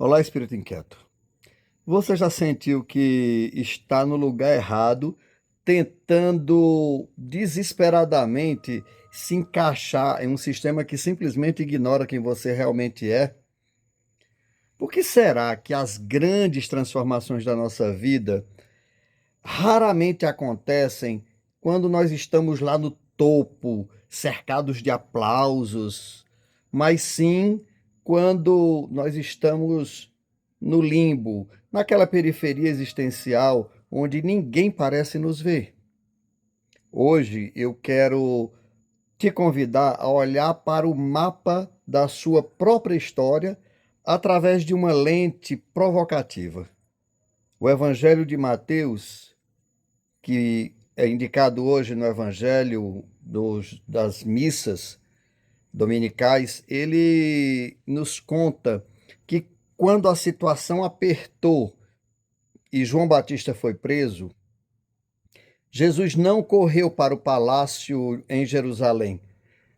Olá, espírito inquieto. Você já sentiu que está no lugar errado, tentando desesperadamente se encaixar em um sistema que simplesmente ignora quem você realmente é? Por que será que as grandes transformações da nossa vida raramente acontecem quando nós estamos lá no topo, cercados de aplausos, mas sim quando nós estamos no limbo, naquela periferia existencial onde ninguém parece nos ver? Hoje eu quero te convidar a olhar para o mapa da sua própria história através de uma lente provocativa. O Evangelho de Mateus, que é indicado hoje no Evangelho das missas dominicais, ele nos conta que quando a situação apertou e João Batista foi preso, Jesus não correu para o palácio em Jerusalém,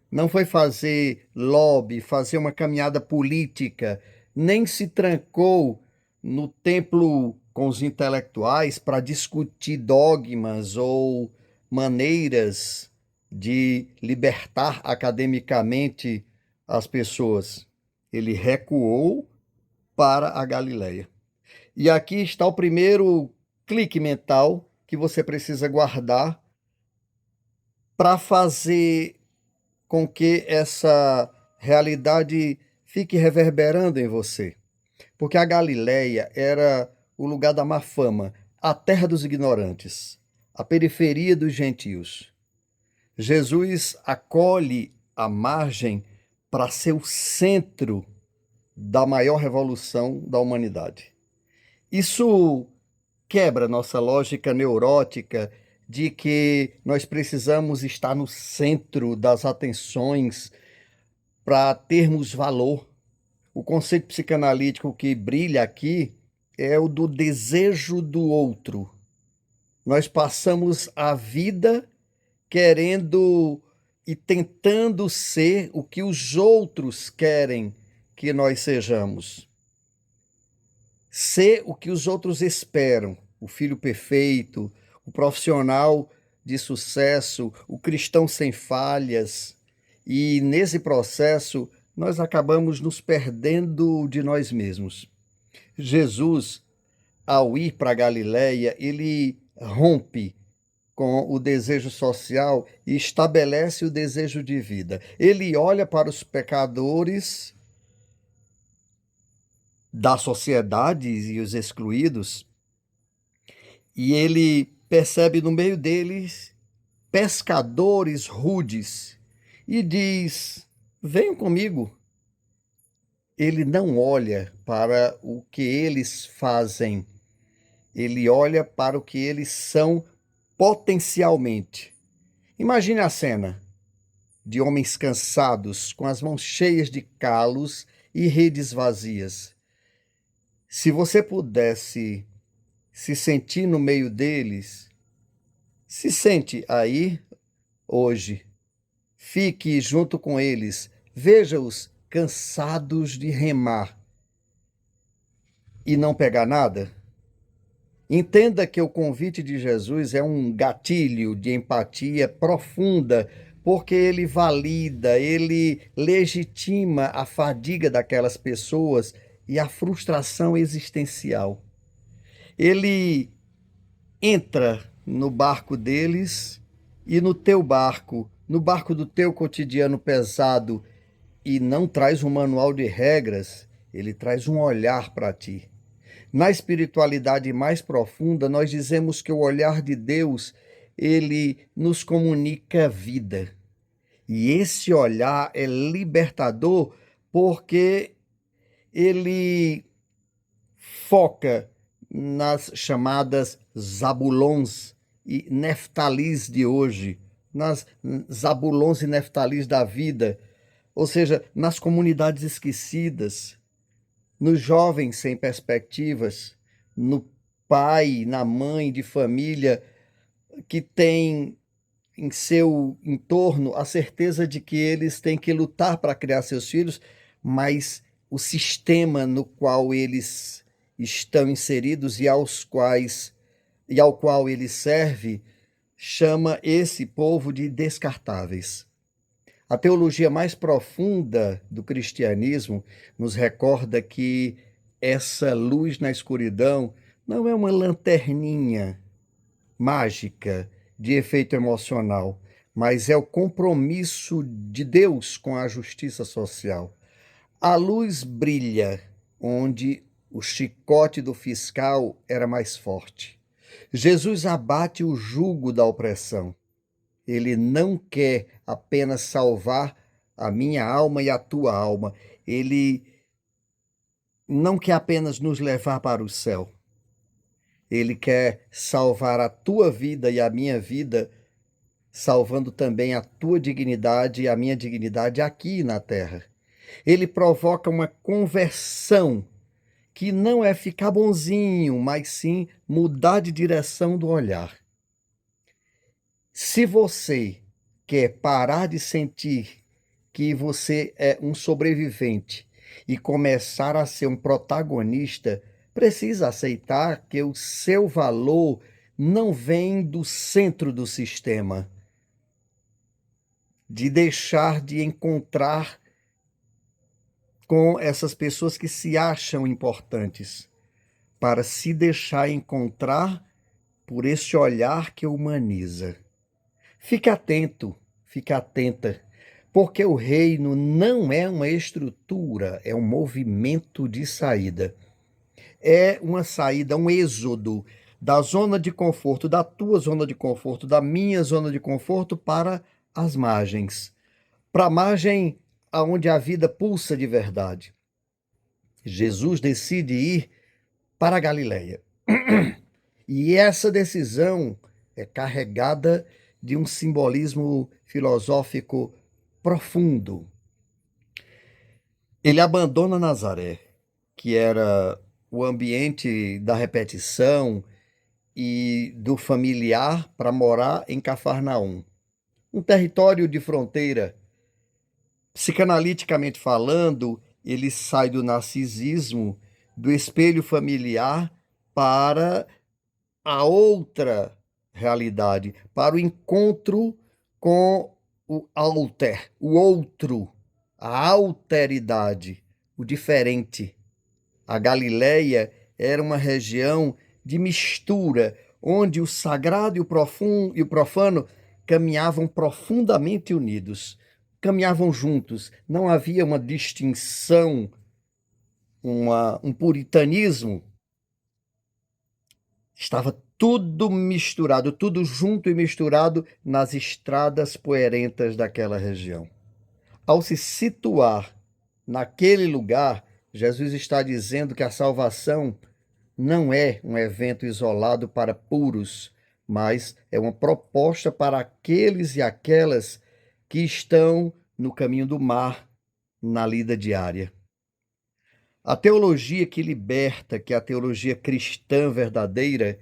não foi fazer lobby, fazer uma caminhada política, nem se trancou no templo com os intelectuais para discutir dogmas ou maneiras de libertar academicamente as pessoas. Ele recuou para a Galileia. E aqui está o primeiro clique mental que você precisa guardar para fazer com que essa realidade fique reverberando em você. Porque a Galileia era o lugar da má fama, a terra dos ignorantes, a periferia dos gentios. Jesus acolhe a margem para ser o centro da maior revolução da humanidade. Isso quebra nossa lógica neurótica de que nós precisamos estar no centro das atenções para termos valor. O conceito psicanalítico que brilha aqui é o do desejo do outro. Nós passamos a vida querendo e tentando ser o que os outros querem que nós sejamos. Ser o que os outros esperam, o filho perfeito, o profissional de sucesso, o cristão sem falhas. E nesse processo, nós acabamos nos perdendo de nós mesmos. Jesus, ao ir para a Galileia, ele rompe com o desejo social e estabelece o desejo de vida. Ele olha para os pecadores da sociedade e os excluídos, e ele percebe no meio deles pescadores rudes e diz: venham comigo. Ele não olha para o que eles fazem, ele olha para o que eles são potencialmente. Imagine a cena de homens cansados, com as mãos cheias de calos e redes vazias. Se você pudesse se sentir no meio deles, se sente aí hoje. Fique junto com eles, veja-os cansados de remar e não pegar nada. Entenda que o convite de Jesus é um gatilho de empatia profunda, porque ele valida, ele legitima a fadiga daquelas pessoas e a frustração existencial. Ele entra no barco deles e no teu barco, no barco do teu cotidiano pesado, e não traz um manual de regras, ele traz um olhar para ti. Na espiritualidade mais profunda, nós dizemos que o olhar de Deus, ele nos comunica vida. E esse olhar é libertador porque ele foca nas chamadas Zabulons e Neftalis de hoje, nas Zabulons e Neftalis da vida, ou seja, nas comunidades esquecidas, nos jovens sem perspectivas, no pai, na mãe de família que tem em seu entorno a certeza de que eles têm que lutar para criar seus filhos, mas o sistema no qual eles estão inseridos e ao qual ele serve, chama esse povo de descartáveis. A teologia mais profunda do cristianismo nos recorda que essa luz na escuridão não é uma lanterninha mágica de efeito emocional, mas é o compromisso de Deus com a justiça social. A luz brilha onde o chicote do fiscal era mais forte. Jesus abate o jugo da opressão. Ele não quer apenas salvar a minha alma e a tua alma. Ele não quer apenas nos levar para o céu. Ele quer salvar a tua vida e a minha vida, salvando também a tua dignidade e a minha dignidade aqui na terra. Ele provoca uma conversão que não é ficar bonzinho, mas sim mudar de direção do olhar. Se você quer parar de sentir que você é um sobrevivente e começar a ser um protagonista, precisa aceitar que o seu valor não vem do centro do sistema, de deixar de encontrar com essas pessoas que se acham importantes, para se deixar encontrar por esse olhar que humaniza. Fique atento, fique atenta, porque o reino não é uma estrutura, é um movimento de saída. É uma saída, um êxodo da zona de conforto, da tua zona de conforto, da minha zona de conforto para as margens. Para a margem aonde a vida pulsa de verdade. Jesus decide ir para a Galileia. E essa decisão é carregada de um simbolismo filosófico profundo. Ele abandona Nazaré, que era o ambiente da repetição e do familiar, para morar em Cafarnaum, um território de fronteira. Psicanaliticamente falando, ele sai do narcisismo, do espelho familiar, para a outra realidade, para o encontro com o alter, o outro, a alteridade, o diferente. A Galileia era uma região de mistura, onde o sagrado e o profano caminhavam profundamente unidos, caminhavam juntos. Não havia uma distinção, um puritanismo. Estava tudo misturado, tudo junto e misturado nas estradas poerentas daquela região. Ao se situar naquele lugar, Jesus está dizendo que a salvação não é um evento isolado para puros, mas é uma proposta para aqueles e aquelas que estão no caminho do mar, na lida diária. A teologia que liberta, que é a teologia cristã verdadeira,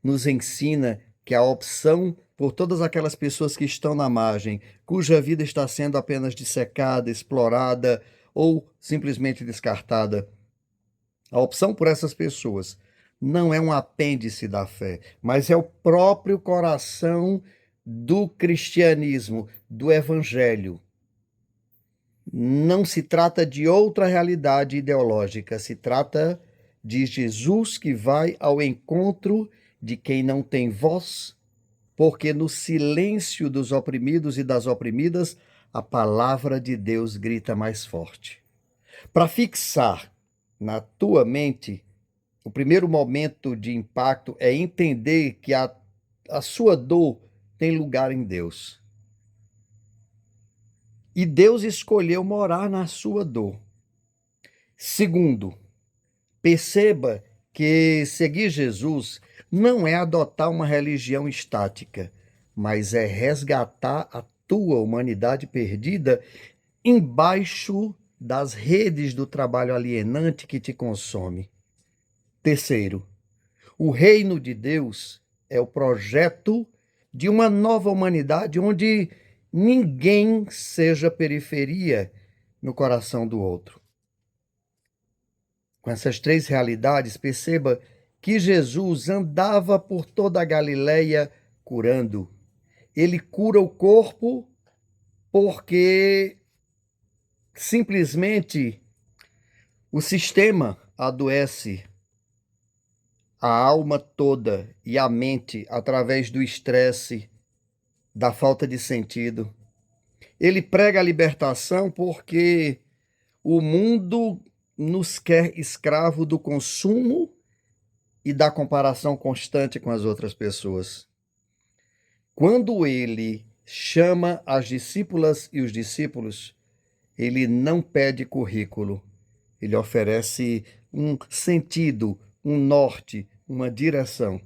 nos ensina que a opção por todas aquelas pessoas que estão na margem, cuja vida está sendo apenas dissecada, explorada ou simplesmente descartada, a opção por essas pessoas não é um apêndice da fé, mas é o próprio coração do cristianismo, do evangelho. Não se trata de outra realidade ideológica, se trata de Jesus que vai ao encontro de quem não tem voz, porque no silêncio dos oprimidos e das oprimidas, a palavra de Deus grita mais forte. Para fixar na tua mente, o primeiro momento de impacto é entender que a sua dor tem lugar em Deus. E Deus escolheu morar na sua dor. Segundo, perceba que seguir Jesus não é adotar uma religião estática, mas é resgatar a tua humanidade perdida embaixo das redes do trabalho alienante que te consome. Terceiro, o reino de Deus é o projeto de uma nova humanidade onde ninguém seja periferia no coração do outro. com essas três realidades, perceba que Jesus andava por toda a Galileia curando. Ele cura o corpo porque simplesmente o sistema adoece a alma toda e a mente através do estresse, da falta de sentido. Ele prega a libertação porque o mundo nos quer escravo do consumo e da comparação constante com as outras pessoas. Quando ele chama as discípulas e os discípulos, ele não pede currículo, ele oferece um sentido, um norte, uma direção.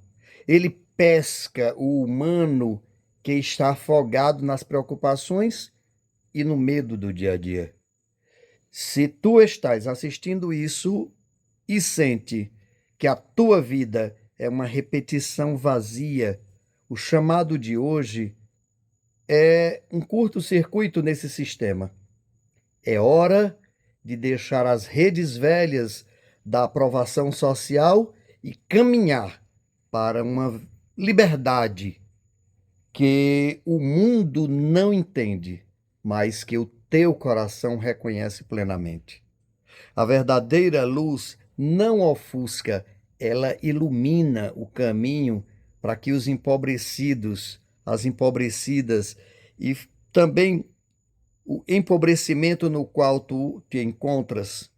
Ele pesca o humano que está afogado nas preocupações e no medo do dia a dia. Se tu estás assistindo isso e sente que a tua vida é uma repetição vazia, o chamado de hoje é um curto-circuito nesse sistema. É hora de deixar as redes velhas da aprovação social e caminhar para uma liberdade que o mundo não entende, mas que o teu coração reconhece plenamente. A verdadeira luz não ofusca, ela ilumina o caminho para que os empobrecidos, as empobrecidas e também o empobrecimento no qual tu te encontras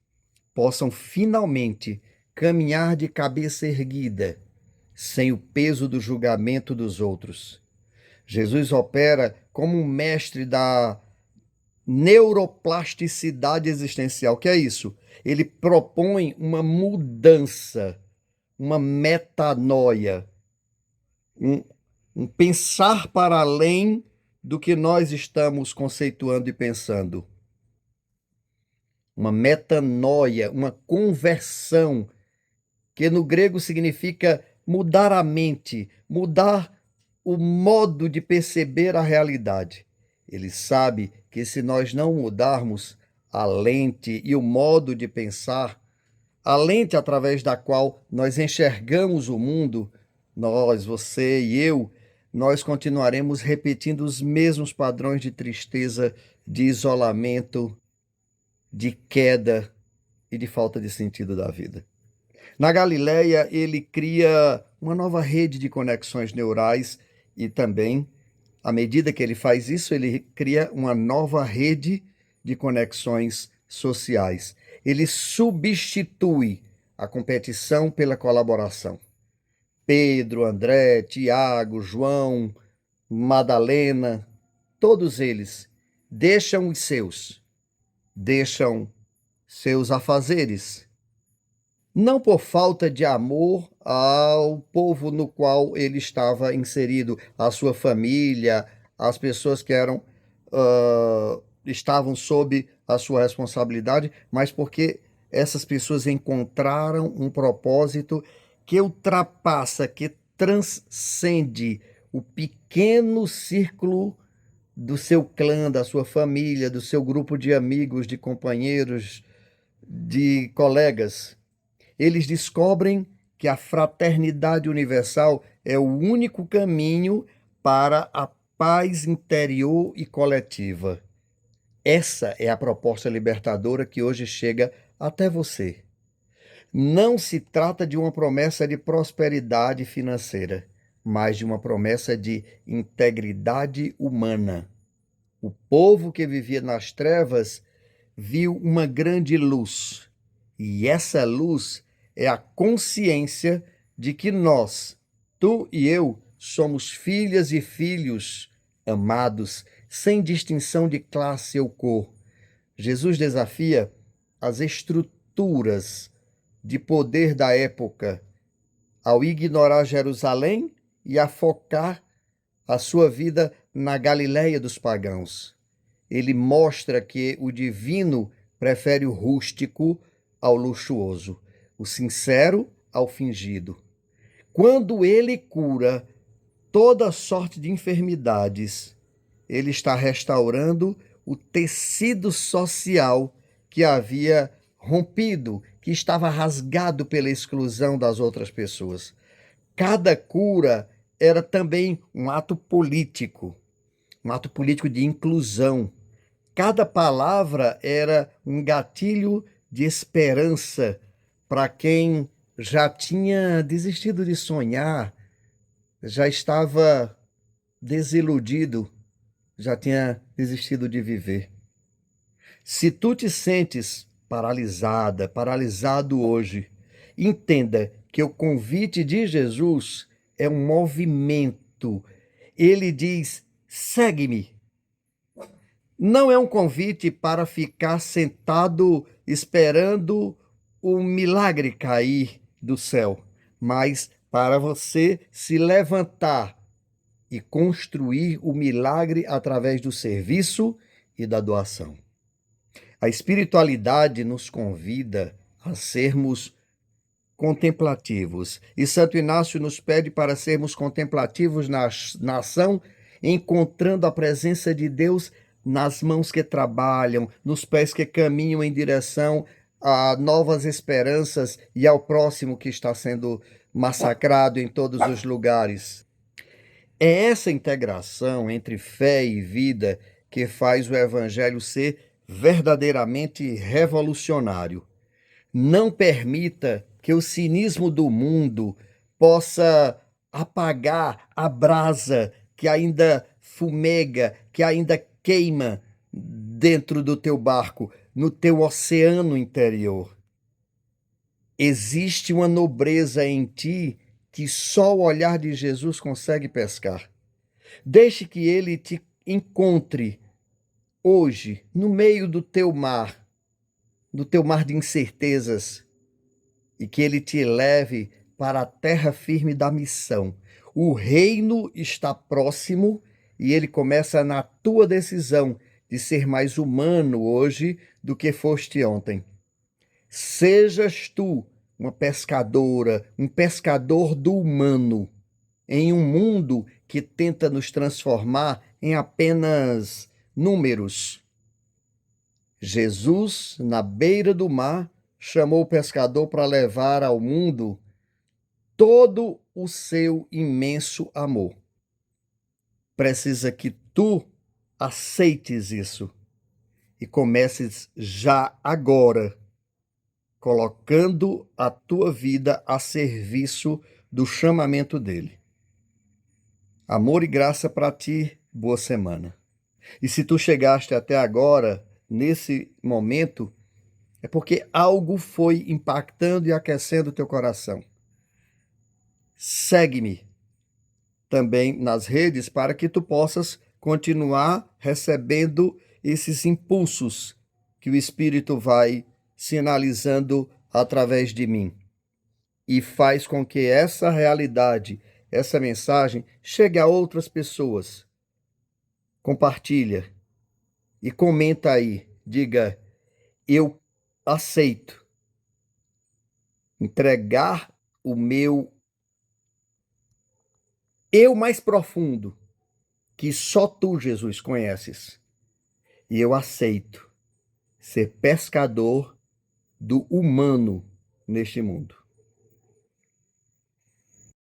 possam finalmente caminhar de cabeça erguida, sem o peso do julgamento dos outros. Jesus opera como um mestre da neuroplasticidade existencial. Que é isso? Ele propõe uma mudança, uma metanoia, um pensar para além do que nós estamos conceituando e pensando. Uma metanoia, uma conversão, que no grego significa mudar a mente, mudar o modo de perceber a realidade. Ele sabe que se nós não mudarmos a lente e o modo de pensar, a lente através da qual nós enxergamos o mundo, nós, você e eu, nós continuaremos repetindo os mesmos padrões de tristeza, de isolamento, de queda e de falta de sentido da vida. Na Galileia, ele cria uma nova rede de conexões neurais e também, à medida que ele faz isso, ele cria uma nova rede de conexões sociais. Ele substitui a competição pela colaboração. Pedro, André, Tiago, João, Madalena, todos eles deixam os seus, deixam seus afazeres, não por falta de amor ao povo no qual ele estava inserido, à sua família, às pessoas que estavam sob a sua responsabilidade, mas porque essas pessoas encontraram um propósito que ultrapassa, que transcende o pequeno círculo do seu clã, da sua família, do seu grupo de amigos, de companheiros, de colegas. Eles descobrem que a fraternidade universal é o único caminho para a paz interior e coletiva. Essa é a proposta libertadora que hoje chega até você. Não se trata de uma promessa de prosperidade financeira, mas de uma promessa de integridade humana. O povo que vivia nas trevas viu uma grande luz, e essa luz é a consciência de que nós, tu e eu, somos filhas e filhos amados, sem distinção de classe ou cor. Jesus desafia as estruturas de poder da época ao ignorar Jerusalém e a focar a sua vida na Galileia dos pagãos. Ele mostra que o divino prefere o rústico ao luxuoso, o sincero ao fingido. Quando ele cura toda sorte de enfermidades, ele está restaurando o tecido social que havia rompido que estava rasgado pela exclusão das outras pessoas. Cada cura era também um ato político de inclusão. Cada palavra era um gatilho de esperança para quem já tinha desistido de sonhar, já estava desiludido, já tinha desistido de viver. Se tu te sentes paralisada, paralisado hoje, entenda que o convite de Jesus é um movimento. Ele diz: segue-me. Não é um convite para ficar sentado esperando o milagre cair do céu, mas para você se levantar e construir o milagre através do serviço e da doação. A espiritualidade nos convida a sermos contemplativos. E Santo Inácio nos pede para sermos contemplativos na ação, encontrando a presença de Deus nas mãos que trabalham, nos pés que caminham em direção a novas esperanças e ao próximo que está sendo massacrado em todos os lugares. É essa integração entre fé e vida que faz o Evangelho ser verdadeiramente revolucionário. Não permita que o cinismo do mundo possa apagar a brasa que ainda fumega, que ainda queima dentro do teu barco, no teu oceano interior. Existe uma nobreza em ti que só o olhar de Jesus consegue pescar. Deixe que ele te encontre hoje, no meio do teu mar de incertezas, e que ele te leve para a terra firme da missão. O reino está próximo e ele começa na tua decisão de ser mais humano hoje do que foste ontem. Sejas tu uma pescadora, um pescador do humano, em um mundo que tenta nos transformar em apenas números. Jesus, na beira do mar, chamou o pescador para levar ao mundo todo o seu imenso amor. Precisa que tu aceites isso e comeces já agora, colocando a tua vida a serviço do chamamento dele. Amor e graça para ti, boa semana. E se tu chegaste até agora, nesse momento, é porque algo foi impactando e aquecendo o teu coração. Segue-me também nas redes para que tu possas continuar recebendo esses impulsos que o Espírito vai sinalizando através de mim. E faz com que essa realidade, essa mensagem, chegue a outras pessoas. Compartilha e comenta aí. Diga: eu aceito entregar o meu eu mais profundo, que só tu, Jesus, conheces. E eu aceito ser pescador do humano neste mundo.